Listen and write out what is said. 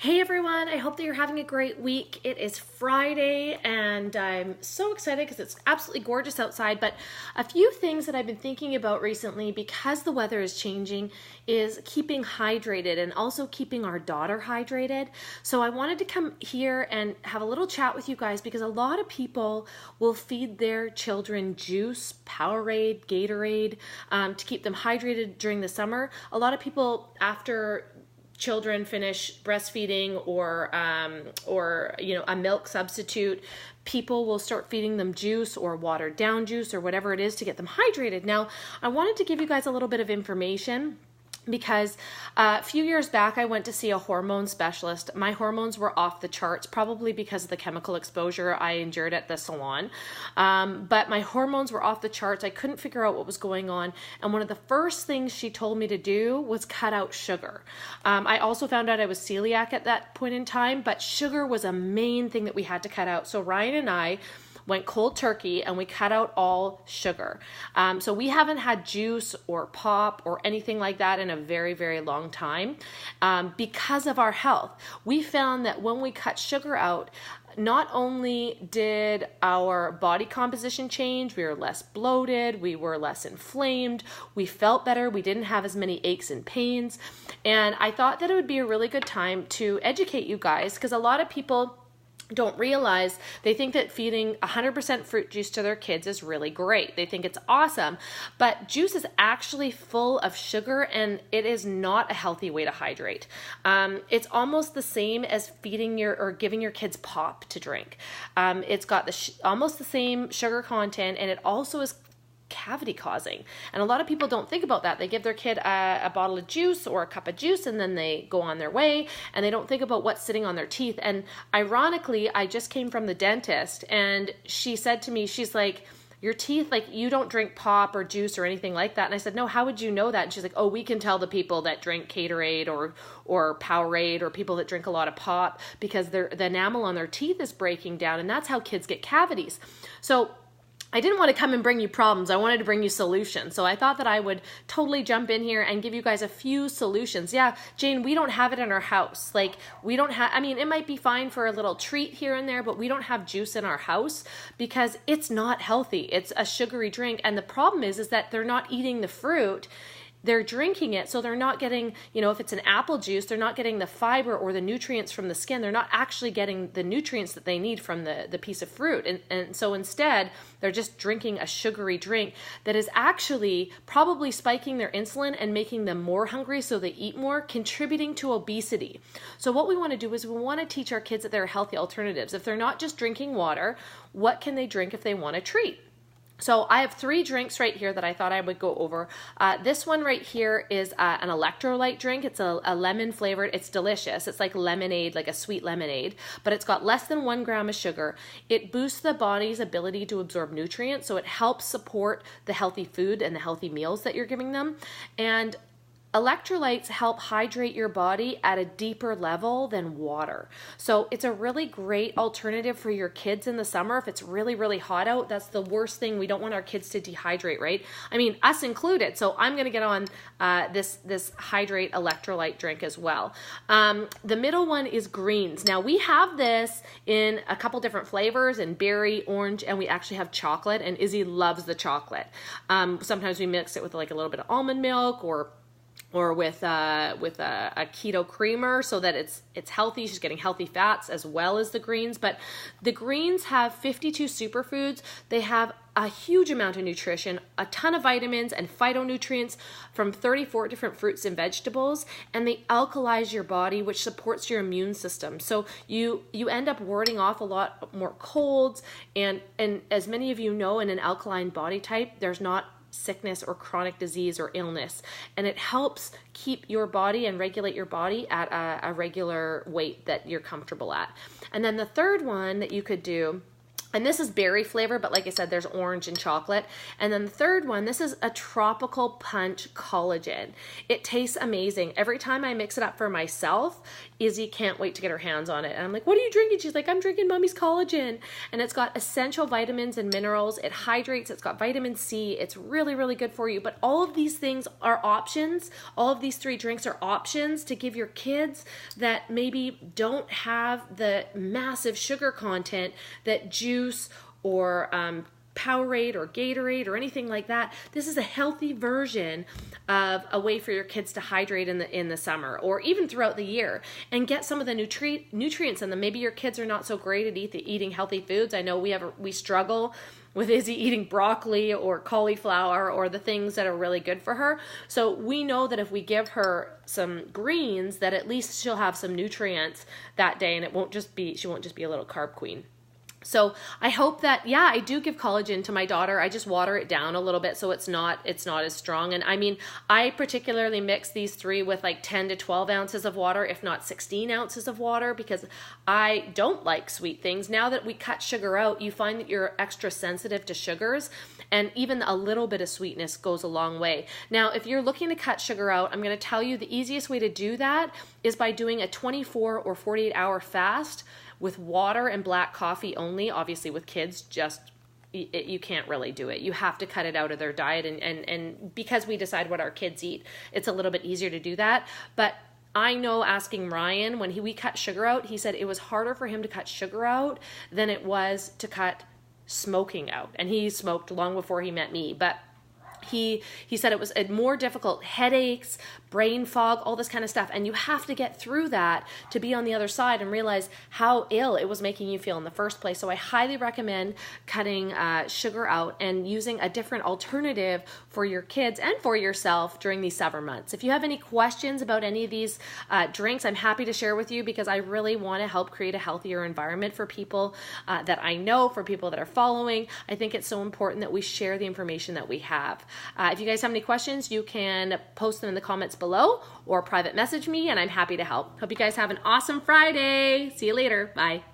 Hey everyone, I hope that you're having a great week. It is Friday and I'm so excited because it's absolutely gorgeous outside. But a few things that I've been thinking about recently because the weather is changing is keeping hydrated and also keeping our daughter hydrated. So I wanted to come here and have a little chat with you guys because a lot of people will feed their children juice, Powerade, Gatorade to keep them hydrated during the summer. A lot of people after children finish breastfeeding or a milk substitute, people will start feeding them juice or watered down juice or whatever it is to get them hydrated. Now, I wanted to give you guys a little bit of information because a few years back I went to see a hormone specialist. My hormones were off the charts, probably because of the chemical exposure I endured at the salon. But my hormones were off the charts. I couldn't figure out what was going on. And one of the first things she told me to do was cut out sugar. I also found out I was celiac at that point in time, but sugar was a main thing that we had to cut out. So Ryan and I went cold turkey and we cut out all sugar. So we haven't had juice or pop or anything like that in a very, very long time because of our health. We found that when we cut sugar out, not only did our body composition change, we were less bloated, we were less inflamed, we felt better, we didn't have as many aches and pains. And I thought that it would be a really good time to educate you guys because a lot of people don't realize, they think that feeding 100% fruit juice to their kids is really great. They think it's awesome, but juice is actually full of sugar and it is not a healthy way to hydrate. It's almost the same as feeding or giving your kids pop to drink. It's got almost the same sugar content and it also is cavity causing. And a lot of people don't think about that. They give their kid a bottle of juice or a cup of juice and then they go on their way and they don't think about what's sitting on their teeth. And ironically, I just came from the dentist and she said to me, she's like, your teeth, like you don't drink pop or juice or anything like that. And I said, no, how would you know that? And she's like, oh, we can tell the people that drink Gatorade or Powerade or people that drink a lot of pop because the enamel on their teeth is breaking down. And that's how kids get cavities. So I didn't want to come and bring you problems. I wanted to bring you solutions. So I thought that I would totally jump in here and give you guys a few solutions. Yeah, Jane, we don't have it in our house. Like we don't have, I mean, it might be fine for a little treat here and there, but we don't have juice in our house because it's not healthy. It's a sugary drink. And the problem is that they're not eating the fruit. They're drinking it, so they're not getting, if it's an apple juice, they're not getting the fiber or the nutrients from the skin. They're not actually getting the nutrients that they need from the piece of fruit. And so instead, they're just drinking a sugary drink that is actually probably spiking their insulin and making them more hungry so they eat more, contributing to obesity. So what we want to do is we want to teach our kids that there are healthy alternatives. If they're not just drinking water, what can they drink if they want a treat? So I have 3 drinks right here that I thought I would go over. This one right here is an electrolyte drink. It's a lemon flavored. It's delicious. It's like lemonade, like a sweet lemonade, but it's got less than 1 gram of sugar. It boosts the body's ability to absorb nutrients, so it helps support the healthy food and the healthy meals that you're giving them. And electrolytes help hydrate your body at a deeper level than water. So it's a really great alternative for your kids in the summer. If it's really, really hot out, that's the worst thing. We don't want our kids to dehydrate, right? I mean, us included. So I'm going to get on this hydrate electrolyte drink as well. The middle one is greens. Now we have this in a couple different flavors, in berry, orange, and we actually have chocolate, and Izzy loves the chocolate. Sometimes we mix it with like a little bit of almond milk or with a keto creamer so that it's healthy. She's getting healthy fats as well as the greens. But the greens have 52 superfoods. They have a huge amount of nutrition, a ton of vitamins and phytonutrients from 34 different fruits and vegetables, and they alkalize your body, which supports your immune system. So you end up warding off a lot more colds, and as many of you know, in an alkaline body type, there's not sickness or chronic disease or illness, and it helps keep your body and regulate your body at a regular weight that you're comfortable at. And then the third one that you could do And this is berry flavor, but like I said, there's orange and chocolate. And then the third one, this is a tropical punch collagen. It tastes amazing. Every time I mix it up for myself, Izzy can't wait to get her hands on it. And I'm like, what are you drinking? She's like, I'm drinking Mommy's collagen. And it's got essential vitamins and minerals. It hydrates. It's got vitamin C. It's really, really good for you. But all of these things are options. All of these 3 drinks are options to give your kids that maybe don't have the massive sugar content that juice or Powerade or Gatorade or anything like that. This is a healthy version of a way for your kids to hydrate in the summer or even throughout the year and get some of the nutrients in them. Maybe your kids are not so great at eating healthy foods. I know we struggle with Izzy eating broccoli or cauliflower or the things that are really good for her. So we know that if we give her some greens, that at least she'll have some nutrients that day, and she won't just be a little carb queen. So I hope that, yeah, I do give collagen to my daughter. I just water it down a little bit so it's not as strong. And I mean, I particularly mix these 3 with like 10 to 12 ounces of water, if not 16 ounces of water, because I don't like sweet things. Now that we cut sugar out, you find that you're extra sensitive to sugars, and even a little bit of sweetness goes a long way. Now, if you're looking to cut sugar out, I'm going to tell you the easiest way to do that is by doing a 24 or 48 hour fast with water and black coffee only. Obviously with kids, you can't really do it. You have to cut it out of their diet, and because we decide what our kids eat, it's a little bit easier to do that. But I know, asking Ryan, when we cut sugar out, he said it was harder for him to cut sugar out than it was to cut smoking out. And he smoked long before he met me, but he said it was more difficult, headaches, brain fog, all this kind of stuff. And you have to get through that to be on the other side and realize how ill it was making you feel in the first place. So I highly recommend cutting sugar out and using a different alternative for your kids and for yourself during these summer months. If you have any questions about any of these drinks, I'm happy to share with you, because I really want to help create a healthier environment for people that I know, for people that are following. I think it's so important that we share the information that we have. If you guys have any questions, you can post them in the comments below or private message me, and I'm happy to help. Hope you guys have an awesome Friday. See you later. Bye.